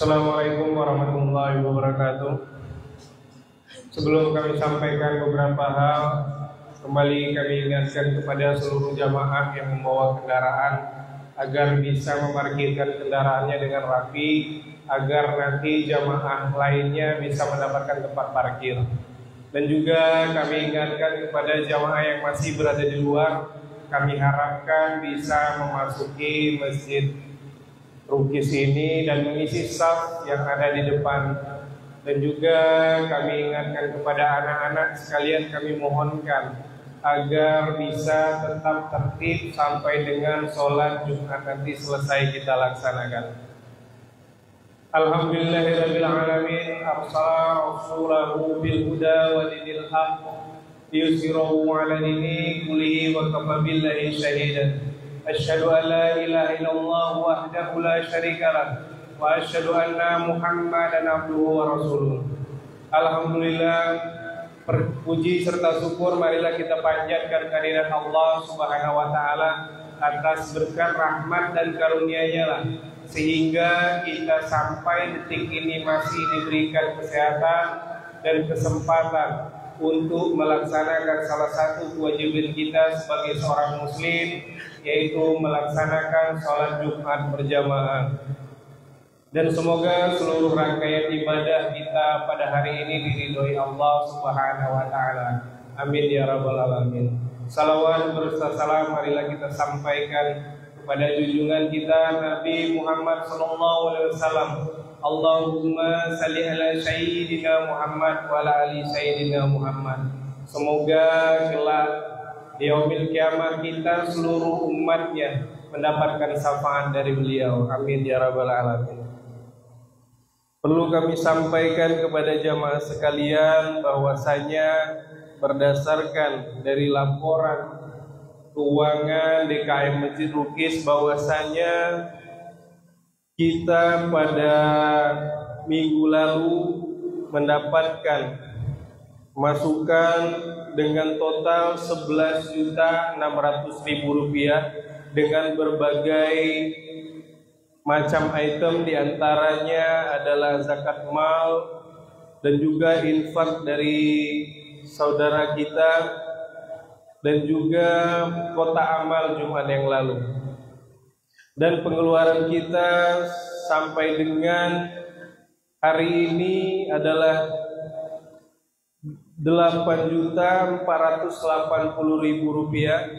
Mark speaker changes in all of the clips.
Speaker 1: Assalamualaikum warahmatullahi wabarakatuh. Sebelum kami sampaikan beberapa hal, kembali kami ingatkan kepada seluruh jamaah yang membawa kendaraan agar bisa memarkirkan kendaraannya dengan rapi, agar nanti jamaah lainnya bisa mendapatkan tempat parkir. Dan juga kami ingatkan kepada jamaah yang masih berada di luar, kami harapkan bisa memasuki masjid Rukis ini dan mengisi saf yang ada di depan. Dan juga kami ingatkan kepada anak-anak sekalian, kami mohonkan agar bisa tetap tertib sampai dengan sholat Jumat nanti selesai kita laksanakan. Alhamdulillahirabbil alamin, arsala rasulahu bil huda wa dinil haqq liyuzhirahu 'ala dini kullihi wa kafa billahi shahidan. Asyhadu an la ilaha illallah wahdahu la syarika lah wa asyhadu anna Muhammadan abduhu wa rasuluh. Alhamdulillah, puji serta syukur marilah kita panjatkan kehadirat Allah Subhanahu wa taala atas berkat rahmat dan karunia-Nya lah, sehingga kita sampai detik ini masih diberikan kesehatan dan kesempatan untuk melaksanakan salah satu kewajiban kita sebagai seorang muslim, yaitu melaksanakan sholat Jumat berjamaah. Dan semoga seluruh rangkaian ibadah kita pada hari ini diridhoi Allah Subhanahu wa taala. Amin ya rabbal alamin. Salawat berserta salam marilah kita sampaikan kepada junjungan kita Nabi Muhammad sallallahu alaihi wasallam. Allahumma salli ala sayyidina Muhammad wa ala ali sayyidina Muhammad. Semoga kelak di yaumil kiamah kita seluruh umatnya mendapatkan syafaat dari beliau. Amin ya rabbal alamin. Perlu kami sampaikan kepada jamaah sekalian bahwasanya berdasarkan dari laporan keuangan DKM Masjid Rukis bahwasanya kita pada minggu lalu mendapatkan masukan dengan total 11.600.000 rupiah dengan berbagai macam item, diantaranya adalah zakat mal dan juga infak dari saudara kita dan juga kota amal Jumat yang lalu. Dan pengeluaran kita sampai dengan hari ini adalah 8.480.000 rupiah,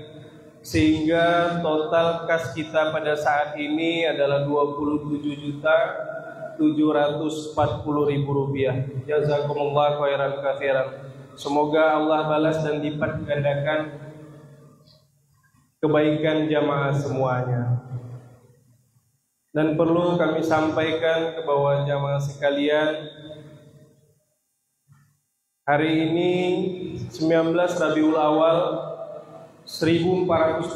Speaker 1: sehingga total kas kita pada saat ini adalah 27.740.000 rupiah. Jazakumullah khairan katsiran. Semoga Allah balas dan lipat gandakan kebaikan jamaah semuanya. Dan perlu kami sampaikan ke bawah jamaah sekalian, hari ini 19 Rabiul Awal 1447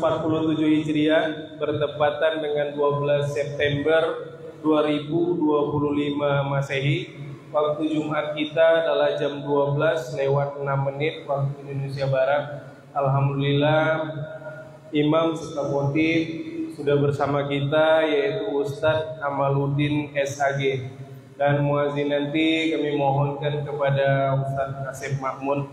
Speaker 1: Hijriah bertepatan dengan 12 September 2025 Masehi. Waktu Jumat kita adalah jam 12 lewat 6 menit waktu Indonesia Barat. Alhamdulillah, Imam serta khotib sudah bersama kita, yaitu Ustadz Amaluddin SAG. Dan muazin nanti kami mohonkan kepada Ustadz Asep Mahmud.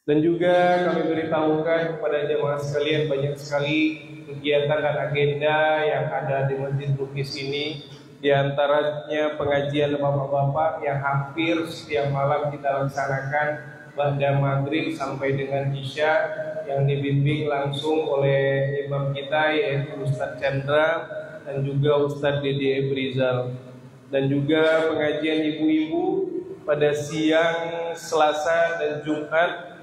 Speaker 1: Dan juga kami beritahukan kepada jemaah sekalian, banyak sekali kegiatan dan agenda yang ada di Masjid Rukis ini. Di antaranya pengajian bapak-bapak yang hampir setiap malam kita laksanakan pada maghrib sampai dengan isya, yang dibimbing langsung oleh imam kita yaitu Ustadz Chandra dan juga Ustadz Dede Ebrizal. Dan juga pengajian ibu-ibu pada siang Selasa dan Jumat,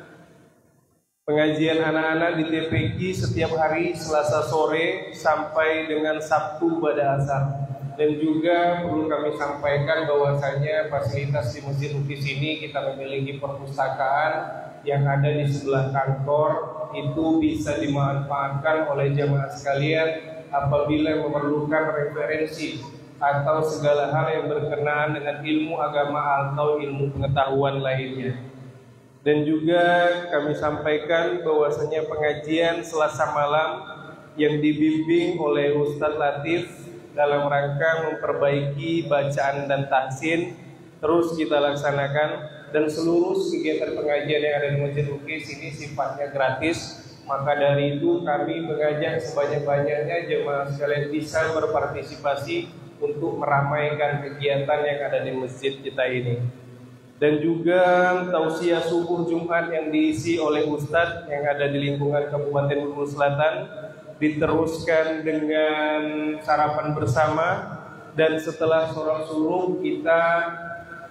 Speaker 1: pengajian anak-anak di TPQ setiap hari Selasa sore sampai dengan Sabtu pada asar. Dan juga perlu kami sampaikan bahwasanya fasilitas di Masjid Rukis ini kita memiliki perpustakaan yang ada di sebelah kantor, itu bisa dimanfaatkan oleh jamaah sekalian apabila memerlukan referensi atau segala hal yang berkenaan dengan ilmu agama atau ilmu pengetahuan lainnya. Dan juga kami sampaikan bahwasanya pengajian Selasa malam yang dibimbing oleh Ustadz Latif dalam rangka memperbaiki bacaan dan tahsin terus kita laksanakan, dan seluruh kegiatan pengajian yang ada di Masjid Ukis ini sifatnya gratis. Maka dari itu kami mengajak sebanyak-banyaknya jemaah sekalian bisa berpartisipasi untuk meramaikan kegiatan yang ada di masjid kita ini. Dan juga tausiah subuh Jumat yang diisi oleh Ustadz yang ada di lingkungan Kabupaten Bengkulu Selatan diteruskan dengan sarapan bersama, dan setelah sholat subuh kita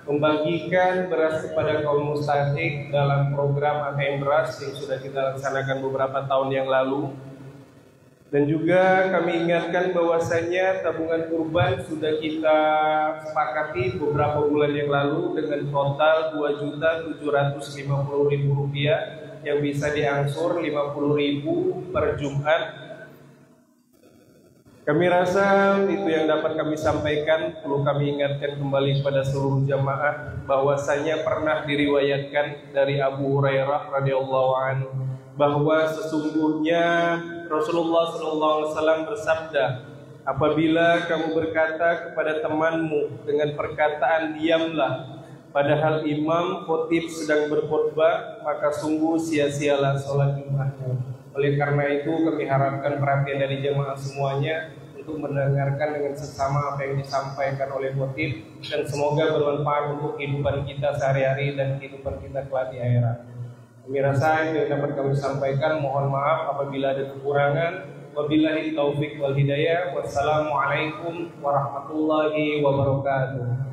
Speaker 1: membagikan beras kepada kaum mustahik dalam program ATM Beras yang sudah kita laksanakan beberapa tahun yang lalu. Dan juga kami ingatkan bahwasanya tabungan kurban sudah kita sepakati beberapa bulan yang lalu dengan total Rp2.750.000 yang bisa diangsur 50.000 per Jumat. Kami rasa itu yang dapat kami sampaikan. Perlu kami ingatkan kembali kepada seluruh jamaah bahwasanya pernah diriwayatkan dari Abu Hurairah radhiyallahu anhu bahwa sesungguhnya Rasulullah SAW bersabda, apabila kamu berkata kepada temanmu dengan perkataan diamlah, padahal imam khotib sedang berkhutbah, maka sungguh sia-sialah sholat Jumatmu. Oleh karena itu kami harapkan perhatian dari jemaah semuanya untuk mendengarkan dengan seksama apa yang disampaikan oleh khotib, dan semoga bermanfaat untuk kehidupan kita sehari-hari dan kehidupan kita kelak di akhirat. Kami rasa itu yang dapat kami sampaikan. Mohon maaf apabila ada kekurangan. Wabillahi taufik wal hidayah. Wassalamualaikum warahmatullahi wabarakatuh.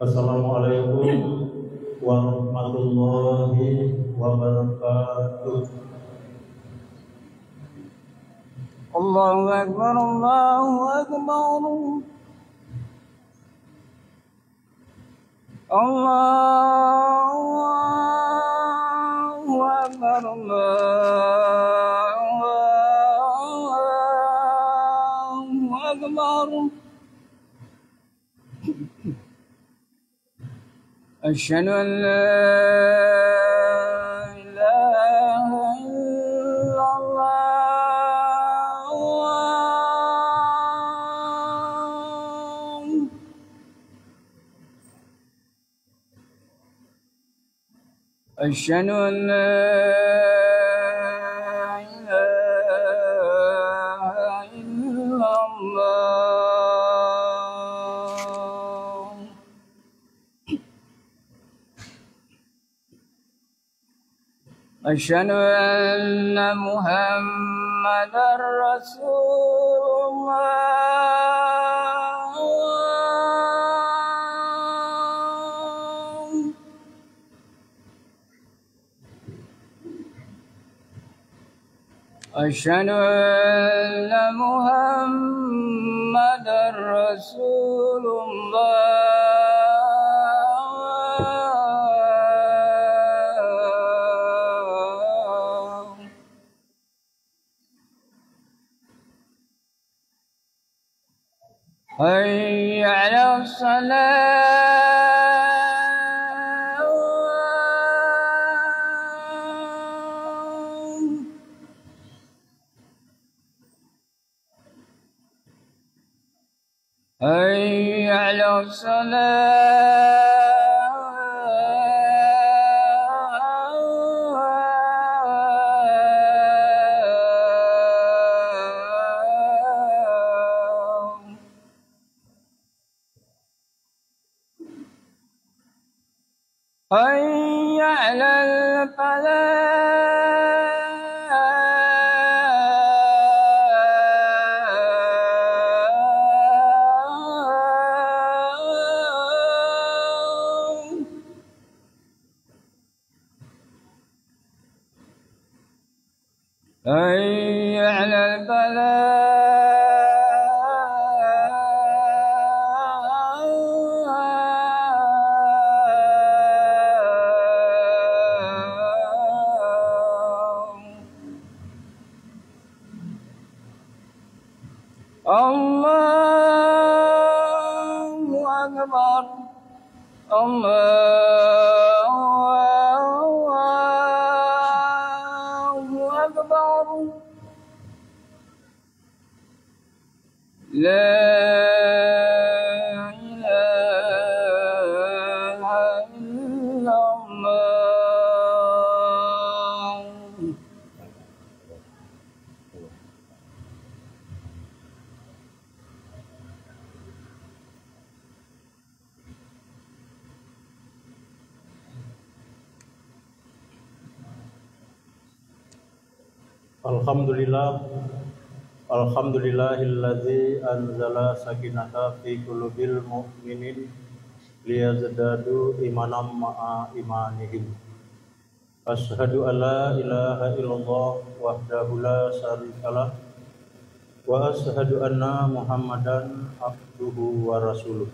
Speaker 2: Assalamualaikum warahmatullahi wabarakatuh.
Speaker 3: Allahu Akbar, Allahu Akbar, Allahu Akbar, Allahu Akbar. أشهد أن لا إله إلا الله. أشهد أن لا إله إلا الله. أشهد أن محمدا رسول الله. أشهد أن محمدا رسول الله. حي على الصلاة حي على الصلاة حي على الفلاح حي على الفلاح الله أكبر الله أكبر لا إله إلا الله
Speaker 2: Alhamdulillahilladzi anzala sakinata fi qulubil mu'minin liyazdadu imanam ma'a imanihim. Asyhadu an la ilaha illallah wahdahu la syarikalah wa asyhadu anna Muhammadan abduhu wa rasuluh.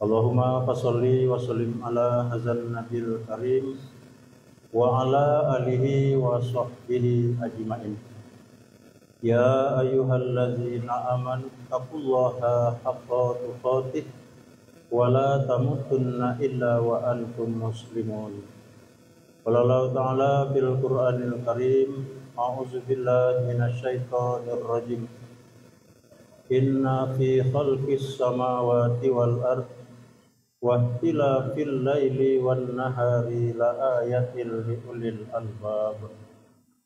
Speaker 2: Allahumma fasholli wa sallim ala hadzal nabiyil karim wa ala alihi wa sahbihi ajmain. Ya ayyuhalladzina amanu taqullaha haqqa tuqatih wa la tamutunna illa wa antum muslimun. Qala Allah ta'ala fil Qur'anil Karim, a'udzu billahi minasyaitonir rajim. Inna fi khalqis samawati wal ardh wa ikhtilafil laili wan nahari la ayatin li ulil albab.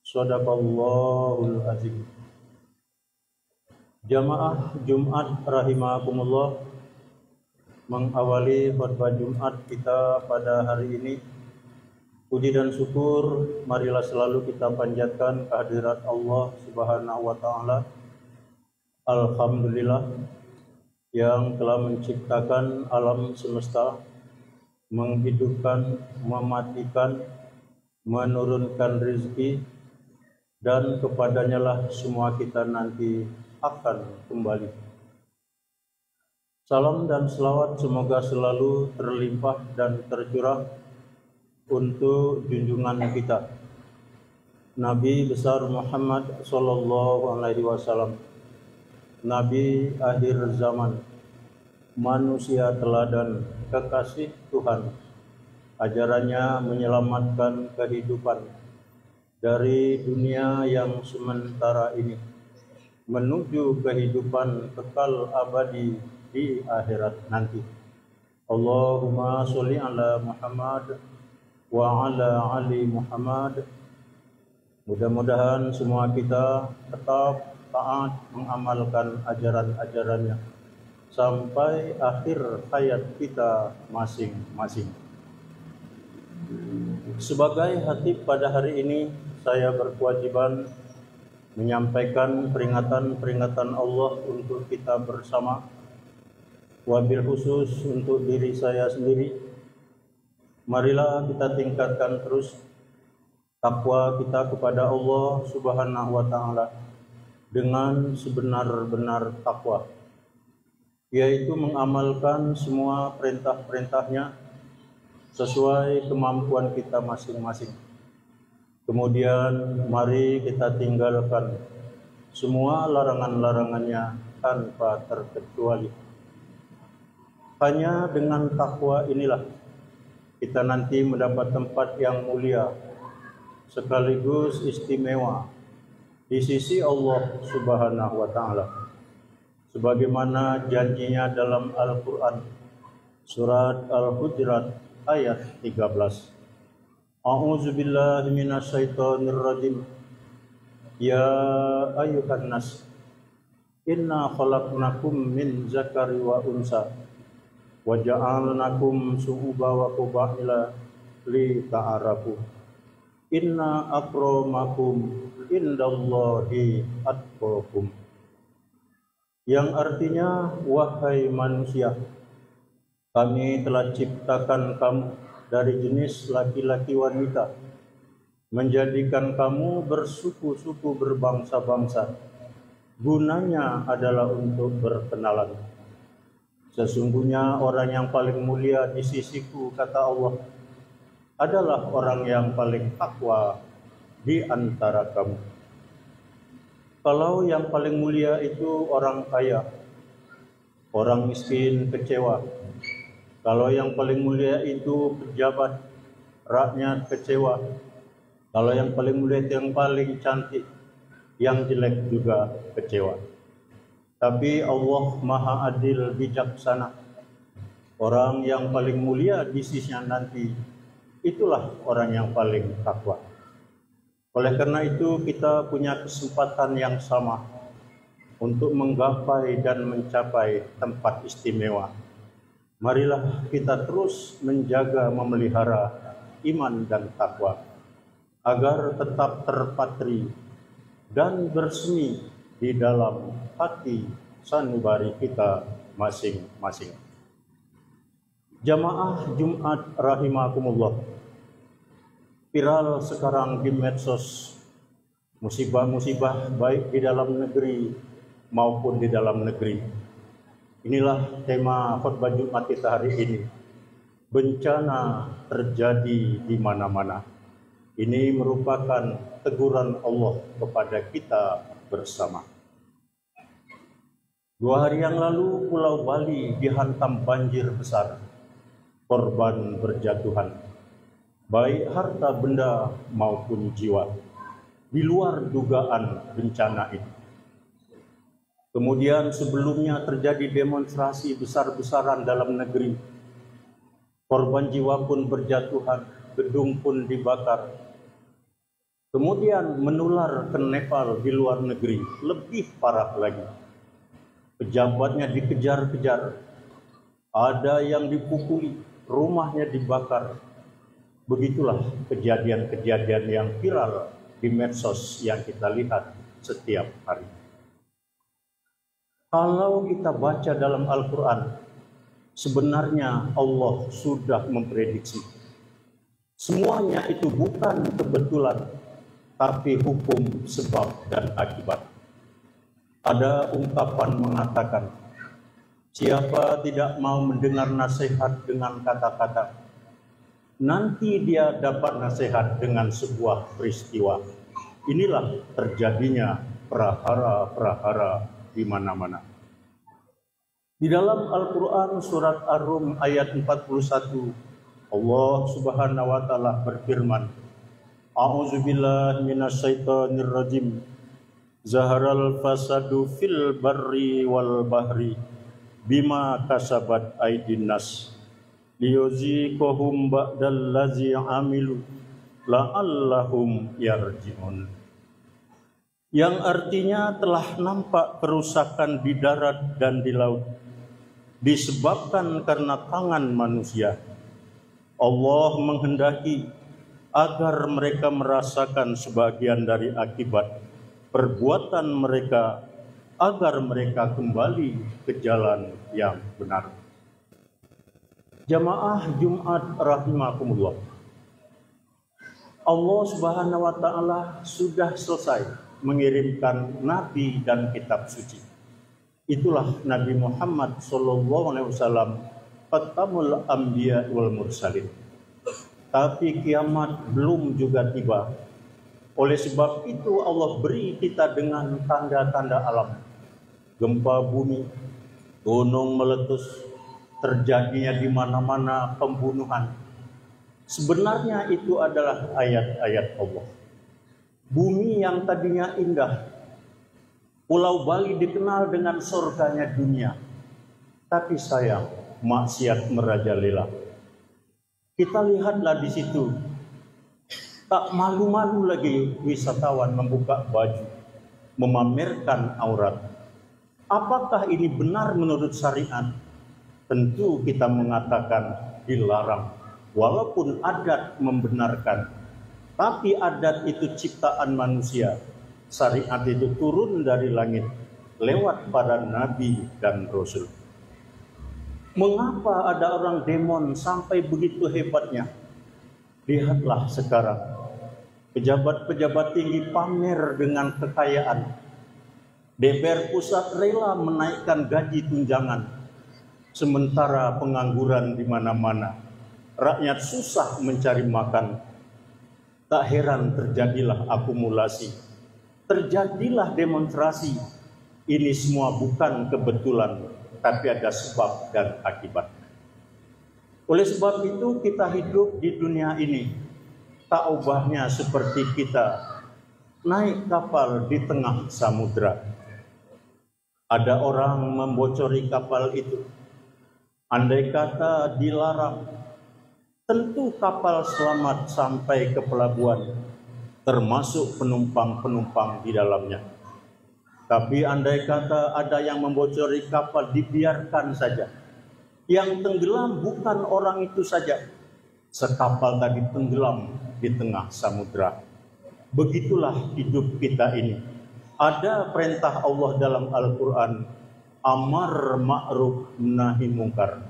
Speaker 2: Shadaqallahul azim. Jamaah Jumat rahimakumullah, mengawali khutbah Jumat kita pada hari ini, puji dan syukur marilah selalu kita panjatkan kehadirat Allah Subhanahu wa taala. Alhamdulillah yang telah menciptakan alam semesta, menghidupkan, mematikan, menurunkan rezeki, dan kepadanya lah semua kita nanti akan kembali. Salam dan selawat semoga selalu terlimpah dan tercurah untuk junjungan kita Nabi besar Muhammad sallallahu alaihi wasallam, Nabi akhir zaman, manusia teladan, kekasih Tuhan. Ajarannya menyelamatkan kehidupan dari dunia yang sementara ini menuju kehidupan kekal abadi di akhirat nanti. Allahumma sholli ala Muhammad wa ala ali Muhammad. Mudah-mudahan semua kita tetap taat mengamalkan ajaran-ajarannya sampai akhir hayat kita masing-masing. Sebagai khatib pada hari ini, saya berkewajiban menyampaikan peringatan-peringatan Allah untuk kita bersama, wabil khusus untuk diri saya sendiri. Marilah kita tingkatkan terus takwa kita kepada Allah Subhanahu wa taala dengan sebenar-benar takwa, yaitu mengamalkan semua perintah-perintahnya sesuai kemampuan kita masing-masing. Kemudian mari kita tinggalkan semua larangan-larangannya tanpa terkecuali. Hanya dengan takwa inilah kita nanti mendapat tempat yang mulia sekaligus istimewa di sisi Allah Subhanahu wa taala. Sebagaimana janjinya dalam Al-Qur'an surat Al-Hujurat ayat 13. A'udzu billahi minasyaitonir rajim. Ya ayyuhan nas inna khalaqnakum min zakari wa unsa wa ja'alnakum syu'uban wa qabaila li ta'arafu. Inna akramakum indallahi atqakum. Yang artinya, wahai manusia, kami telah ciptakan kamu dari jenis laki-laki wanita, menjadikan kamu bersuku-suku berbangsa-bangsa. Gunanya adalah untuk berkenalan. Sesungguhnya orang yang paling mulia di sisiku, kata Allah, adalah orang yang paling takwa di antara kamu. Kalau yang paling mulia itu orang kaya, orang miskin kecewa. Kalau yang paling mulia itu pejabat, rakyat kecewa. Kalau yang paling mulia itu yang paling cantik, yang jelek juga kecewa. Tapi Allah Maha Adil Bijaksana. Orang yang paling mulia di sisinya nanti, itulah orang yang paling takwa. Oleh karena itu kita punya kesempatan yang sama untuk menggapai dan mencapai tempat istimewa. Marilah kita terus menjaga memelihara iman dan takwa agar tetap terpatri dan bersemi di dalam hati sanubari kita masing-masing. Jamaah Jumat rahimakumullah. Viral sekarang di medsos musibah-musibah baik di dalam negeri maupun di dalam negeri. Inilah tema khutbah Jumat kita hari ini. Bencana terjadi di mana-mana. Ini merupakan teguran Allah kepada kita bersama. 2 hari yang lalu Pulau Bali dihantam banjir besar. Korban berjatuhan, baik harta benda maupun jiwa, di luar dugaan bencana itu. Kemudian sebelumnya terjadi demonstrasi besar-besaran dalam negeri. Korban jiwa pun berjatuhan, gedung pun dibakar. Kemudian menular ke Nepal di luar negeri, lebih parah lagi. Pejabatnya dikejar-kejar, ada yang dipukuli, rumahnya dibakar. Begitulah kejadian-kejadian yang viral di medsos yang kita lihat setiap hari. Kalau kita baca dalam Al-Quran, sebenarnya Allah sudah memprediksi. Semuanya itu bukan kebetulan, tapi hukum sebab dan akibat. Ada ungkapan mengatakan, siapa tidak mau mendengar nasihat dengan kata-kata, nanti dia dapat nasihat dengan sebuah peristiwa. Inilah terjadinya prahara-prahara di mana-mana. Di dalam Al-Quran surat Ar-Rum ayat 41, Allah Subhanahu wa taala berfirman, A'udzubillahi minasyaitonir rajim. Zaharal fasadu fil barri wal bahri bima kasabat aydin nas liyuziqahum ba'dal ladzi amilu la'allahum yarji'un. Yang artinya telah nampak kerusakan di darat dan di laut disebabkan karena tangan manusia. Allah menghendaki agar mereka merasakan sebagian dari akibat perbuatan mereka, agar mereka kembali ke jalan yang benar. Jamaah Jumat rahimakumullah. Allah Subhanahu wa taala sudah selesai mengirimkan nabi dan kitab suci. Itulah Nabi Muhammad sallallahu alaihi wasallam, khatamul anbiya wal mursalin. Tapi kiamat belum juga tiba. Oleh sebab itu Allah beri kita dengan tanda-tanda alam gempa bumi, gunung meletus, terjadinya di mana-mana pembunuhan. Sebenarnya itu adalah ayat-ayat Allah. Bumi yang tadinya indah, Pulau Bali dikenal dengan surganya dunia, tapi sayang, maksiat merajalela. Kita lihatlah di situ, tak malu-malu lagi wisatawan membuka baju, memamerkan aurat. Apakah ini benar menurut syariat? Tentu kita mengatakan dilarang, walaupun adat membenarkan. Tapi adat itu ciptaan manusia, syariat itu turun dari langit lewat para nabi dan rasul. Mengapa ada orang demon sampai begitu hebatnya? Lihatlah sekarang, pejabat-pejabat tinggi pamer dengan kekayaan. DPR pusat rela menaikkan gaji tunjangan, sementara pengangguran di mana-mana. Rakyat susah mencari makan. Tak heran terjadilah akumulasi, terjadilah demonstrasi. Ini semua bukan kebetulan, tapi ada sebab dan akibat. Oleh sebab itu kita hidup di dunia ini, tak ubahnya seperti kita naik kapal di tengah samudra. Ada orang membocori kapal itu. Andai kata dilarang, tentu kapal selamat sampai ke pelabuhan, termasuk penumpang-penumpang di dalamnya. Tapi andai kata ada yang membocori kapal, dibiarkan saja. Yang tenggelam bukan orang itu saja. Sekapal tadi tenggelam di tengah samudra. Begitulah hidup kita ini. Ada perintah Allah dalam Al-Quran, amar ma'ruf nahi mungkar.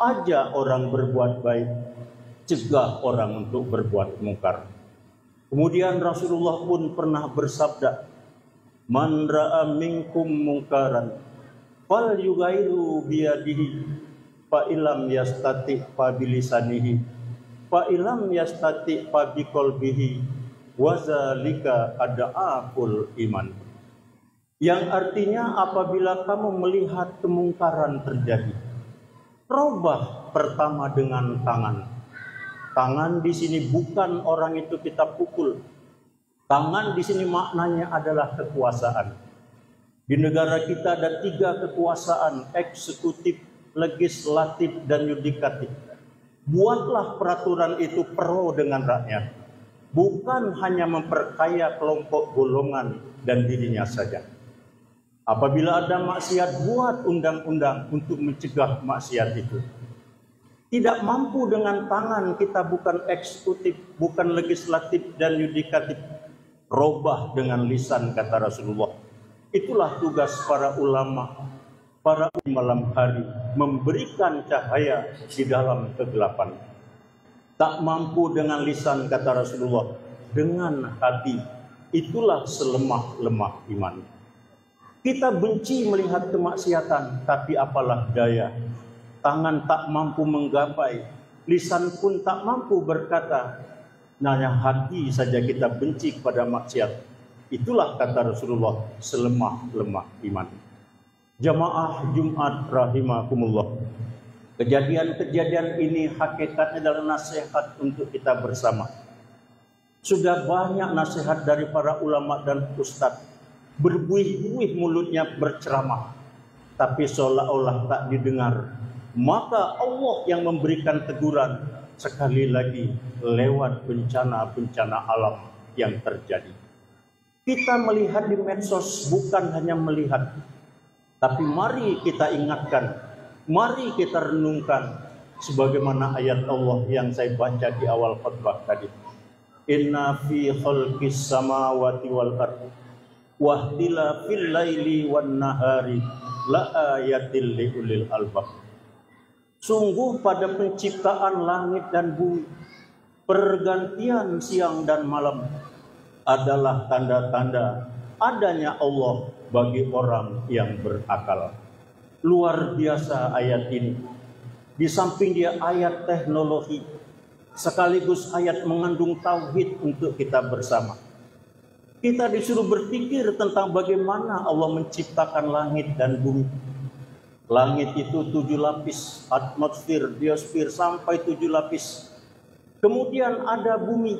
Speaker 2: Ajak orang berbuat baik, cegah orang untuk berbuat mungkar. Kemudian Rasulullah pun pernah bersabda, man ra'a minkum mungkaran fal yughayyiru biyadihi fa illam yastati fa bilisanihi fa illam yastati fa biqalbihi wa zalika ad'aful iman. Yang artinya apabila kamu melihat kemungkaran terjadi, robah pertama dengan tangan. Tangan di sini bukan orang itu kita pukul. Tangan di sini maknanya adalah kekuasaan. Di negara kita ada 3 kekuasaan, eksekutif, legislatif, dan yudikatif. Buatlah peraturan itu pro dengan rakyat. Bukan hanya memperkaya kelompok golongan dan dirinya saja. Apabila ada maksiat, buat undang-undang untuk mencegah maksiat itu. Tidak mampu dengan tangan, kita bukan eksekutif, bukan legislatif dan yudikatif. Robah dengan lisan, kata Rasulullah. Itulah tugas para ulama, para malam hari, memberikan cahaya di dalam kegelapan. Tak mampu dengan lisan, kata Rasulullah, dengan hati. Itulah selemah-lemah iman. Kita benci melihat kemaksiatan, tapi apalah daya. Tangan tak mampu menggapai, lisan pun tak mampu berkata. Hanya hati saja kita benci kepada maksiat. Itulah, kata Rasulullah, selemah-lemah iman. Jamaah Jumat rahimakumullah. Kejadian-kejadian ini hakikatnya adalah nasihat untuk kita bersama. Sudah banyak nasihat dari para ulama dan ustadz. Berbuih-buih mulutnya berceramah, tapi seolah-olah tak didengar. Maka Allah yang memberikan teguran sekali lagi lewat bencana-bencana alam yang terjadi. Kita melihat di medsos bukan hanya melihat, tapi mari kita ingatkan, mari kita renungkan sebagaimana ayat Allah yang saya baca di awal khutbah tadi. Inna fi khalqis samawati wal ardi wahtilafil laili wan nahari la ayatil liulil albab. Sungguh pada penciptaan langit dan bumi, pergantian siang dan malam adalah tanda-tanda adanya Allah bagi orang yang berakal. Luar biasa ayat ini. Di samping dia ayat teknologi, sekaligus ayat mengandung tauhid untuk kita bersama. Kita disuruh berpikir tentang bagaimana Allah menciptakan langit dan bumi. Langit itu 7 lapis, atmosfer, biosfer sampai 7 lapis. Kemudian ada bumi.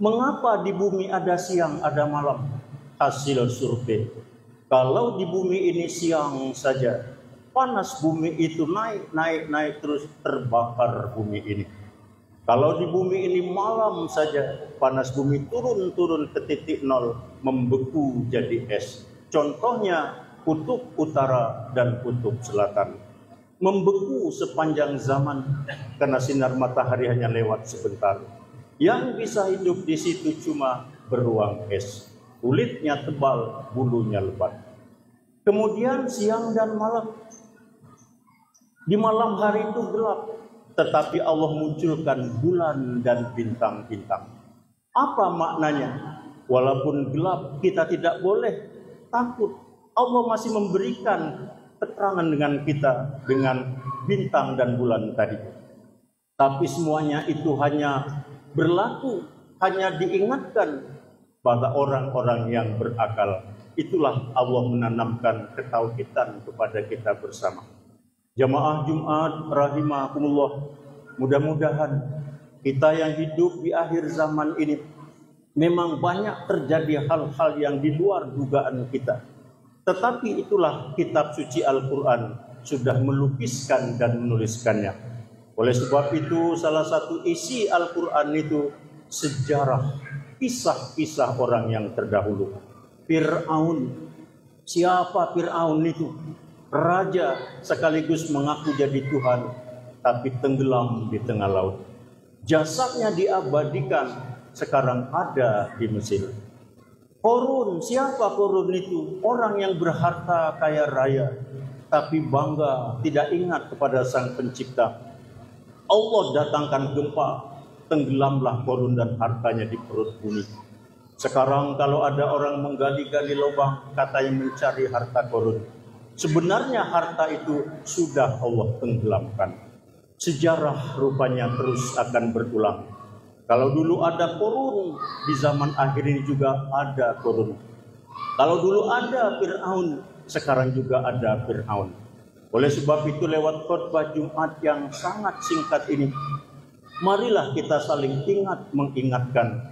Speaker 2: Mengapa di bumi ada siang, ada malam? Hasil survei. Kalau di bumi ini siang saja, panas bumi itu naik terus terbakar bumi ini. Kalau di bumi ini malam saja, panas bumi turun ke titik nol, membeku jadi es. Contohnya kutub utara dan kutub selatan. Membeku sepanjang zaman karena sinar matahari hanya lewat sebentar. Yang bisa hidup di situ cuma beruang es. Kulitnya tebal, bulunya lebat. Kemudian siang dan malam. Di malam hari itu gelap, tetapi Allah munculkan bulan dan bintang-bintang. Apa maknanya? Walaupun gelap, kita tidak boleh takut. Allah masih memberikan keterangan dengan kita dengan bintang dan bulan tadi. Tapi semuanya itu hanya berlaku, hanya diingatkan pada orang-orang yang berakal. Itulah Allah menanamkan ketauhidan kepada kita bersama. Jamaah Jumat rahimakumullah, mudah-mudahan kita yang hidup di akhir zaman ini memang banyak terjadi hal-hal yang di luar dugaan kita. Tetapi itulah kitab suci Al-Quran sudah melukiskan dan menuliskannya. Oleh sebab itu salah satu isi Al-Quran itu sejarah, kisah-kisah orang yang terdahulu. Fir'aun, siapa Fir'aun itu? Raja sekaligus mengaku jadi Tuhan, tapi tenggelam di tengah laut. Jasadnya diabadikan, sekarang ada di Mesir. Korun, siapa Korun itu? Orang yang berharta kaya raya, tapi bangga, tidak ingat kepada Sang Pencipta. Allah datangkan gempa, tenggelamlah Korun dan hartanya di perut bumi. Sekarang kalau ada orang menggali-gali lubang, katanya mencari harta Korun. Sebenarnya harta itu sudah Allah tenggelamkan. Sejarah rupanya terus akan berulang. Kalau dulu ada Korun, di zaman akhir ini juga ada Korun. Kalau dulu ada Fir'aun, sekarang juga ada Fir'aun. Oleh sebab itu lewat khotbah Jumat yang sangat singkat ini, marilah kita saling mengingatkan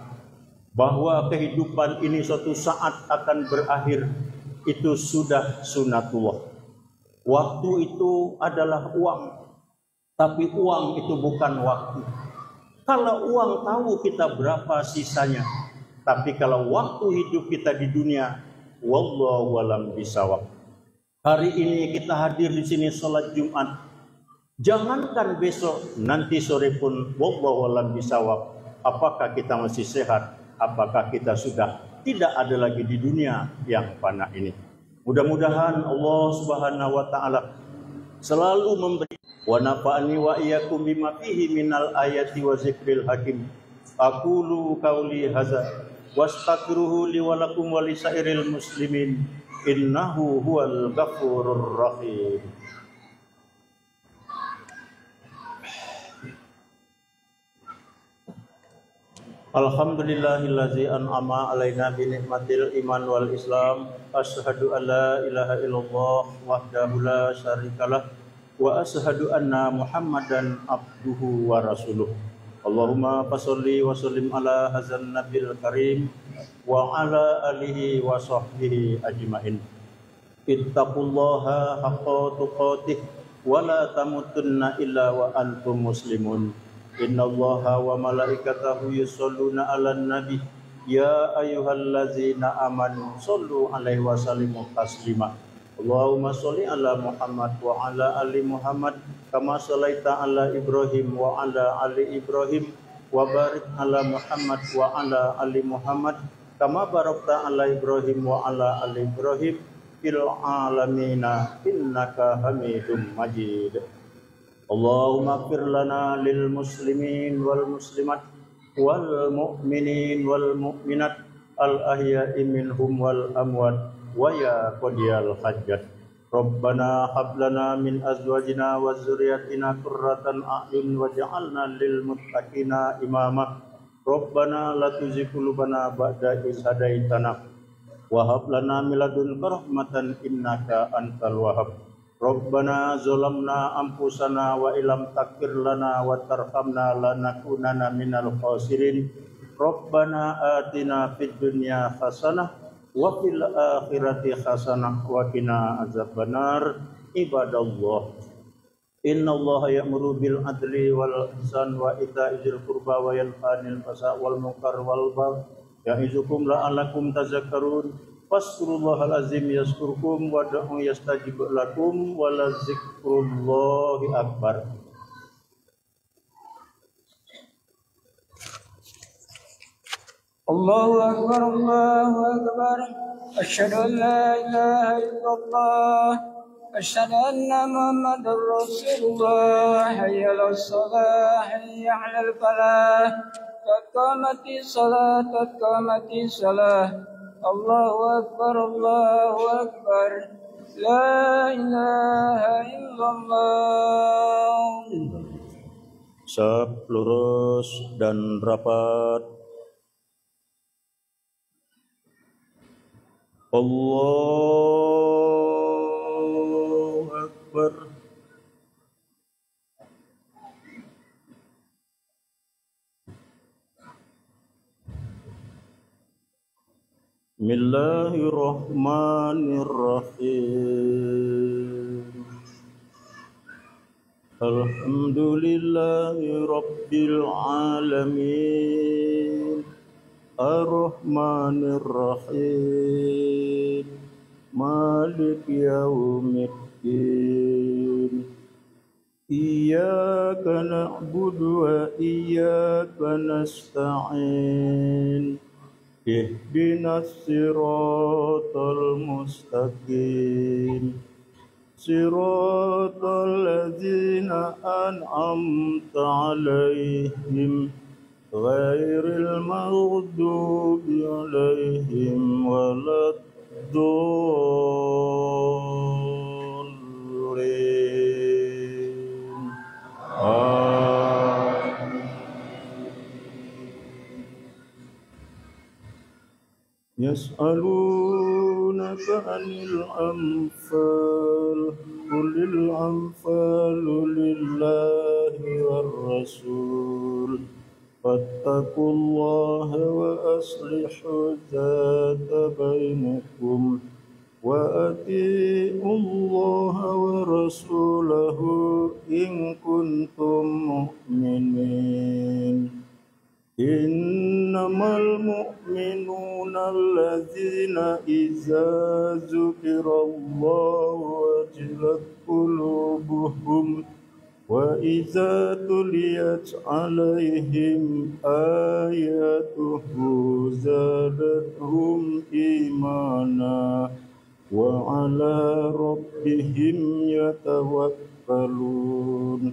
Speaker 2: bahwa kehidupan ini suatu saat akan berakhir. Itu sudah sunatullah. Waktu itu adalah uang, tapi uang itu bukan waktu. Kalau uang tahu kita berapa sisanya, tapi kalau waktu hidup kita di dunia, wallahu alam bisawab. Hari ini kita hadir di sini sholat Jumat. Jangankan besok, nanti sore pun wallahu alam bisawab. Apakah kita masih sehat? Apakah kita sudah tidak ada lagi di dunia yang fana ini? Mudah-mudahan Allah Subhanahu wa taala selalu memberi wa nafa'ani wa iyyakum bima fihi minal ayati wa zikril hakim. Aqulu qauli hadza wastaghfiruhu li wa lakum wa lisairil muslimin innahu huwal ghafurur rahim. Alhamdulillahillazi an'ama alaina bi ni'matil iman wal islam. Asyhadu an la ilaha illallah wahdahu la syarikalah wa asyhadu anna Muhammadan abduhu wa rasuluh. Allahumma fasholli wa sallim ala hadzal nabil karim wa ala alihi wa sahbihi ajmain. Ittaqullaha haqqa tuqatih wa la tamutunna illa wa antum muslimun. Innallaha wa malaikatahu yusholluna 'alan nabi ya ayyuhallazina amanu shollu 'alaihi wa sallimu taslima. Allahumma sholli 'ala Muhammad wa 'ala ali Muhammad kama shallaita 'ala Ibrahim wa 'ala ali Ibrahim wa barik 'ala Muhammad wa 'ala ali Muhammad kama barakta 'ala Ibrahim wa 'ala ali Ibrahim fil 'alamina innaka Hamidum Majid. Allahumma ighfir lana lil muslimin wal muslimat wal mu'minin wal mu'minat al ahya'i minhum wal amwat wa ya qadiyal hajjat. Rabbana hab lana min azwajina wa dzurriyyatina qurratan a'yun waj'alna lil muttaqina imama. Rabbana la tuzigh qulubana ba'da idh hadaitana wa hab lana min ladunka rahmatan innaka antal wahhab. Rabbana zalamna anfusana wa illam taghfir lana wa tarhamna lanakunanna minal khasirin. Rabbana atina fid dunya hasanah wa fil akhirati hasanah wa qina azabannar. Ibadallah, innallaha ya'muru bil adli wal ihsan wa ita'i dzil qurba wa yanha 'anil fahsya'i wal munkar wal baghi ya'izukum la'allakum tadhakkarun. Fazkurullahal azim yazkurkum wad'uhu yastajib lakum wa lazikrullahi akbar.
Speaker 3: Allahu Akbar, Allahu Akbar. Asyhadu an la ilaha illallah. Asyhadu anna Muhammadar Rasulullah. Hayya 'alas shalah, hayya 'alal falah. Qad qamatis shalah, qad qamatis shalah. Allahu Akbar, Allahu Akbar. La ilaha illallah.
Speaker 2: Saf lurus dan rapat. Allahu Akbar. Bismillahirrahmanirrahim. Alhamdulillahi rabbil alamin. Ar-Rahmanir Rahim. Malik yaumiddin. Iyyaka na'budu wa iyyaka nasta'in. Ihdinas siratal mustaqim. Siratal ladzina an'amta 'alaihim ghairil maghdubi 'alaihim waladdallin. Yas'alunaka 'anil anfal qulil anfalu lillahi war rasul. Fattaqullaha wa aslihu dzata bainakum wa atiiullaha wa rasulahu in kuntum mu'minin. Innamal mu'minuna alladzina idza dzukirallahu wajilat qulubuhum wa idza tuliyat 'alaihim ayatuhu zadatuhum imana wa 'ala rabbihim yatawakkalun.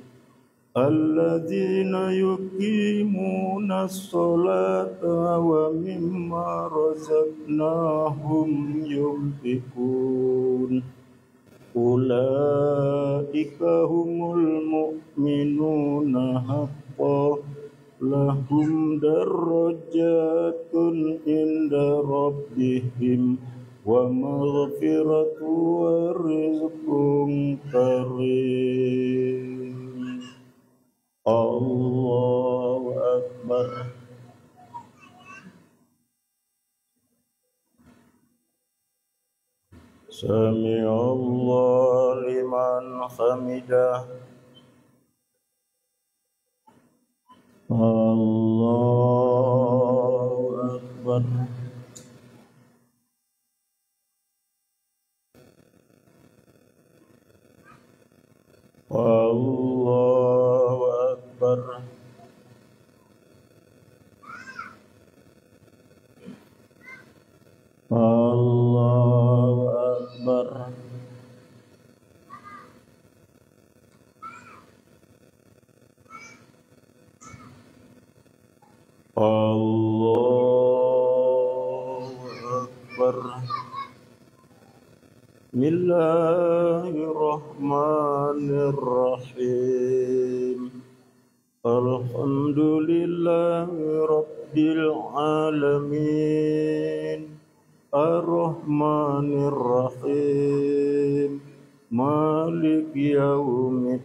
Speaker 2: Alladzina yuqimuna sholata wa mimma razaqnahum yunfiqun. Ulaika humul mu'minuna haqqan lahum darajatun inda rabbihim wa maghfiratu wa rizqun karim. Allahu Akbar. Sami'allahu liman hamidah. Allahu Akbar. Allahu Akbar. Allahu Akbar. Allahu Akbar. Bismillahirrahmanirrahim. Alhamdulillahi Rabbil Alamin Ar-Rahmanir Rahim Malik Yaumiddin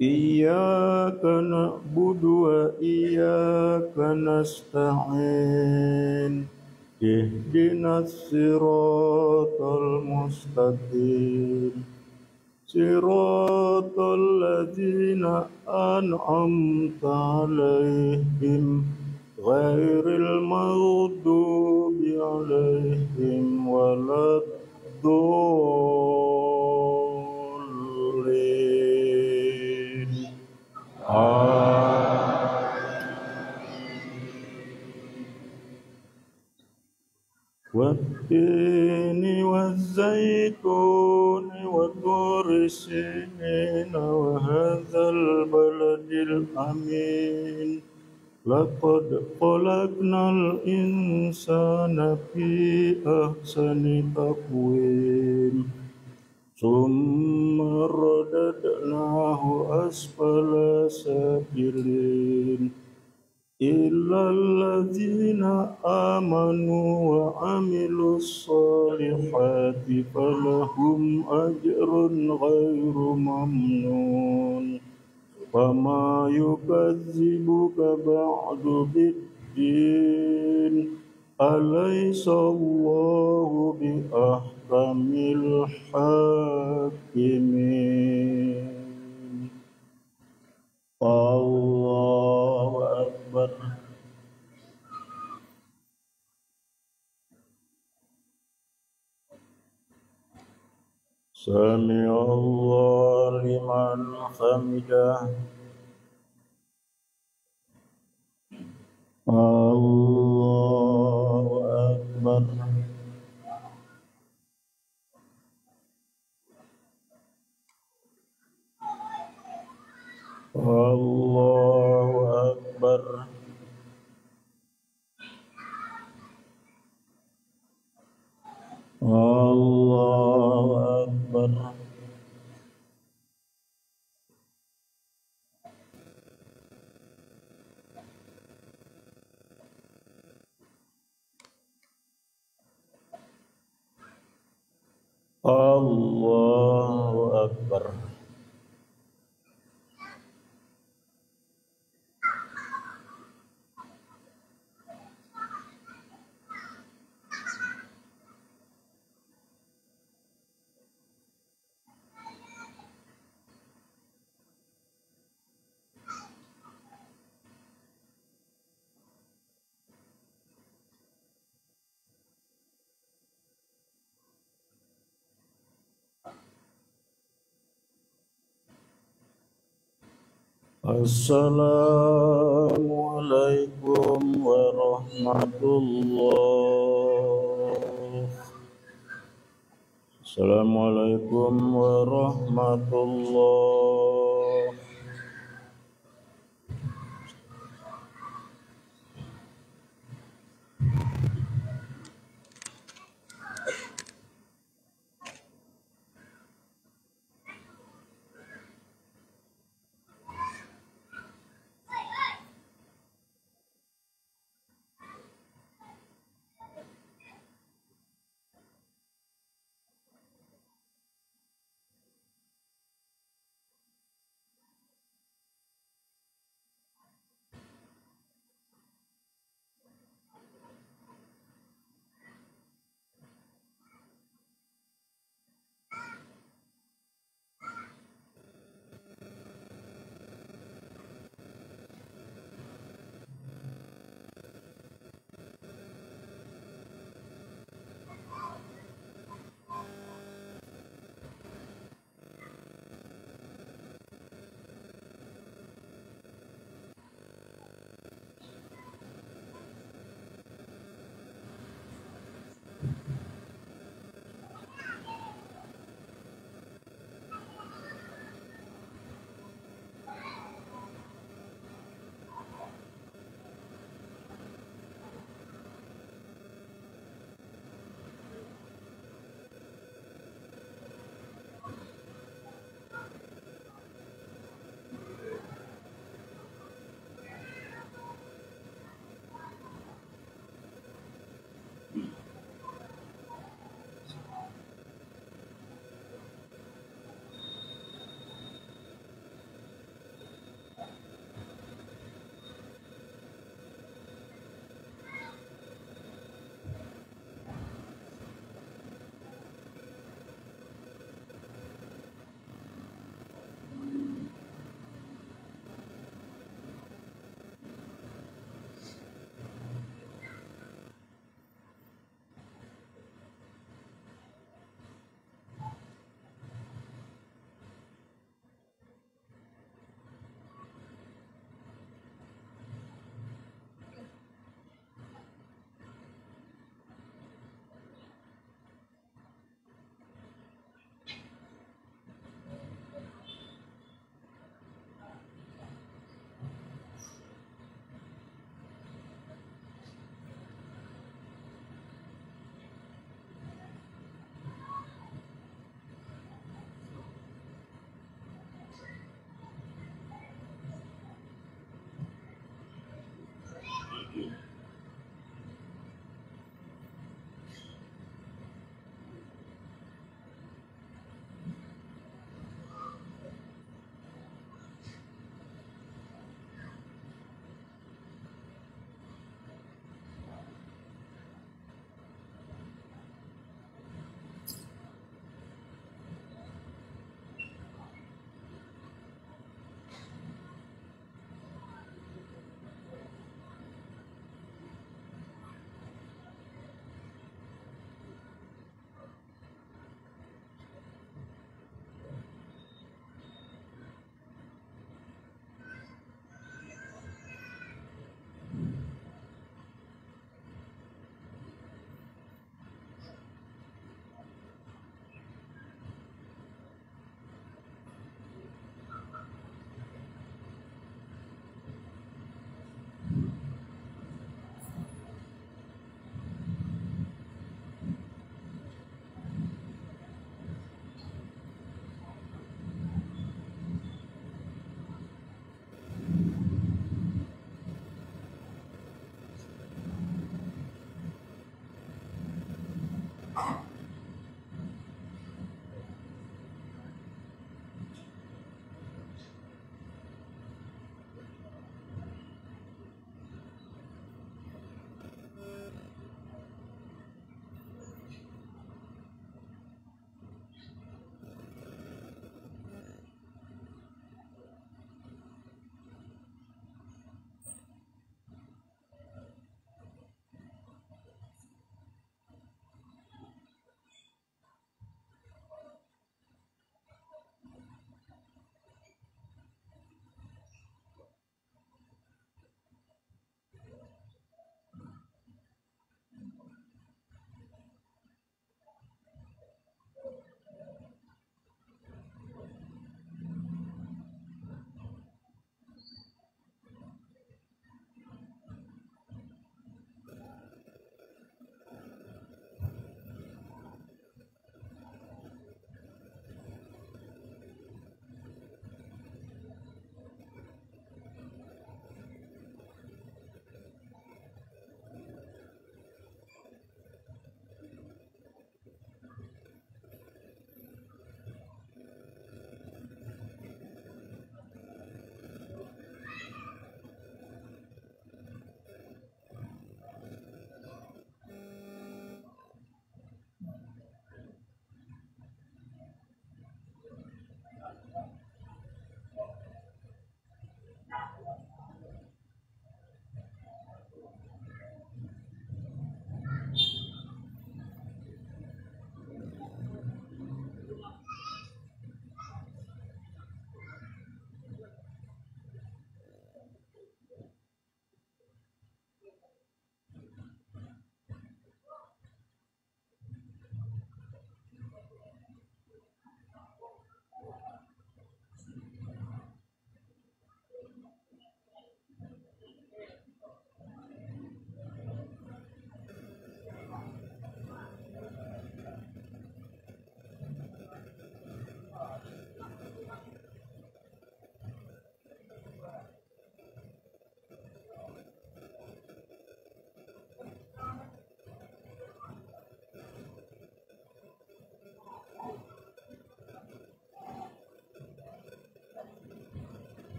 Speaker 2: Iyyaka na'budu wa iyyaka nasta'in Ihdinas siratal mustaqim Siratal ladzina an'amta 'alaihim ghairil maghdubi 'alaihim waladdallin. والتين والزيتون وطور سينين وهذا البلد الأمين لقد خلقنا الإنسان في أحسن تقويم ثم رددناه أسفل سافلين إلا الذين آمنوا وعملوا الصالحات فلهم أجر غير ممنون وما يكذبك بعد بالدين أليس الله بأحكم الحاكمين. Allahu Akbar. Sami Allah liman hamidah. Allahu Akbar. Allahu Akbar. Allahu Akbar. Allahu Akbar. Assalamualaikum warahmatullahi. Assalamualaikum warahmatullahi.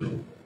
Speaker 2: wabarakatuh.